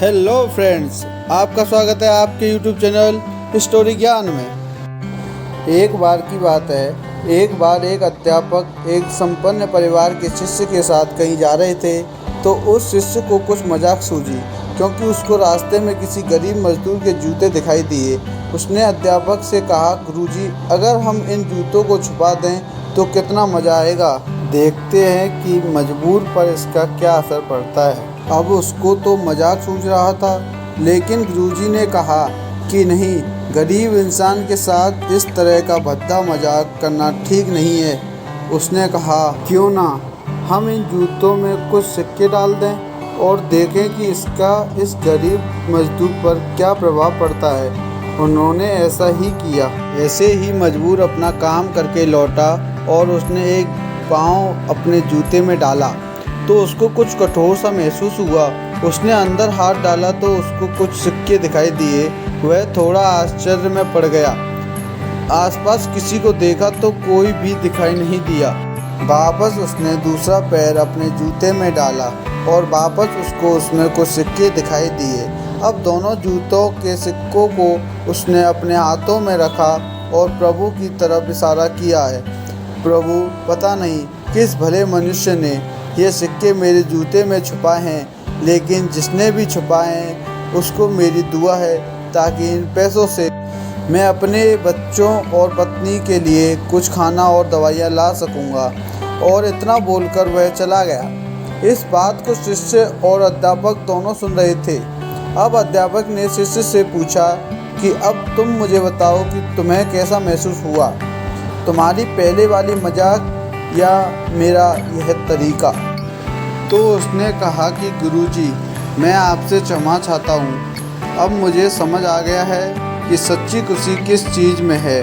Hello friends, आपका स्वागत है आपके यूट्यूब चैनल स्टोरी ज्ञान में। एक बार की बात है, एक बार एक अध्यापक एक संपन्न परिवार के शिष्य के साथ कहीं जा रहे थे तो उस शिष्य को कुछ मजाक सूझी, क्योंकि उसको रास्ते में किसी गरीब मजदूर के जूते दिखाई दिए। उसने अध्यापक से कहा, गुरुजी, अगर हम इन जूतों को छुपा दें तो कितना मज़ा आएगा। देखते हैं कि मजबूर पर इसका क्या असर पड़ता है। अब उसको तो मजाक सूझ रहा था, लेकिन गुरुजी ने कहा कि नहीं, गरीब इंसान के साथ इस तरह का भद्दा मजाक करना ठीक नहीं है। उसने कहा, क्यों ना हम इन जूतों में कुछ सिक्के डाल दें और देखें कि इसका इस गरीब मजदूर पर क्या प्रभाव पड़ता है। उन्होंने ऐसा ही किया। ऐसे ही मजबूर अपना काम करके लौटा और उसने एक पाँव अपने जूते में डाला तो उसको कुछ कठोर सा महसूस हुआ। उसने अंदर हाथ डाला तो उसको कुछ सिक्के दिखाई दिए। वह थोड़ा आश्चर्य में पड़ गया। आसपास किसी को देखा तो कोई भी दिखाई नहीं दिया। वापस उसने दूसरा पैर अपने जूते में डाला और वापस उसको उसमें कुछ सिक्के दिखाई दिए। अब दोनों जूतों के सिक्कों को उसने अपने हाथों में रखा और प्रभु की तरफ इशारा किया है। प्रभु, पता नहीं किस भले मनुष्य ने ये सिक्के मेरे जूते में छुपाए हैं, लेकिन जिसने भी छुपाए हैं उसको मेरी दुआ है ताकि इन पैसों से मैं अपने बच्चों और पत्नी के लिए कुछ खाना और दवाइयाँ ला सकूँगा। और इतना बोलकर वह चला गया। इस बात को शिष्य और अध्यापक दोनों सुन रहे थे। अब अध्यापक ने शिष्य से पूछा कि अब तुम मुझे बताओ कि तुम्हें कैसा महसूस हुआ, तुम्हारी पहले वाली मजाक या मेरा यह तरीका। तो उसने कहा कि गुरुजी, मैं आपसे क्षमा चाहता हूँ। अब मुझे समझ आ गया है कि सच्ची खुशी किस चीज़ में है।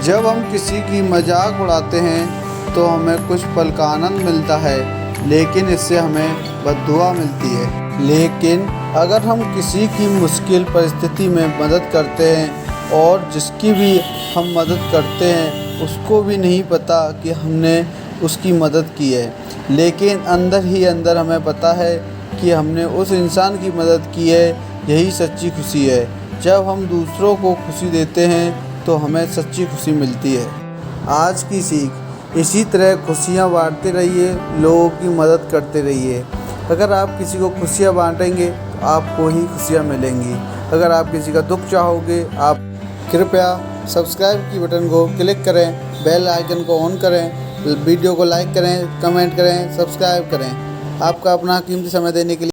जब हम किसी की मजाक उड़ाते हैं तो हमें कुछ पल का आनंद मिलता है, लेकिन इससे हमें बद्दुआ मिलती है। लेकिन अगर हम किसी की मुश्किल परिस्थिति में मदद करते हैं और जिसकी भी हम मदद करते हैं उसको भी नहीं पता कि हमने उसकी मदद की है, लेकिन अंदर ही अंदर हमें पता है कि हमने उस इंसान की मदद की है, यही सच्ची खुशी है। जब हम दूसरों को खुशी देते हैं तो हमें सच्ची खुशी मिलती है। आज की सीख, इसी तरह खुशियाँ बांटते रहिए, लोगों की मदद करते रहिए। अगर आप किसी को खुशियाँ बांटेंगे तो आपको ही खुशियाँ मिलेंगी। अगर आप किसी का दुख चाहोगे, आप कृपया सब्सक्राइब की बटन को क्लिक करें, बेल आइकन को ऑन करें, वीडियो को लाइक करें, कमेंट करें, सब्सक्राइब करें। आपका अपना कीमती समय देने के लिए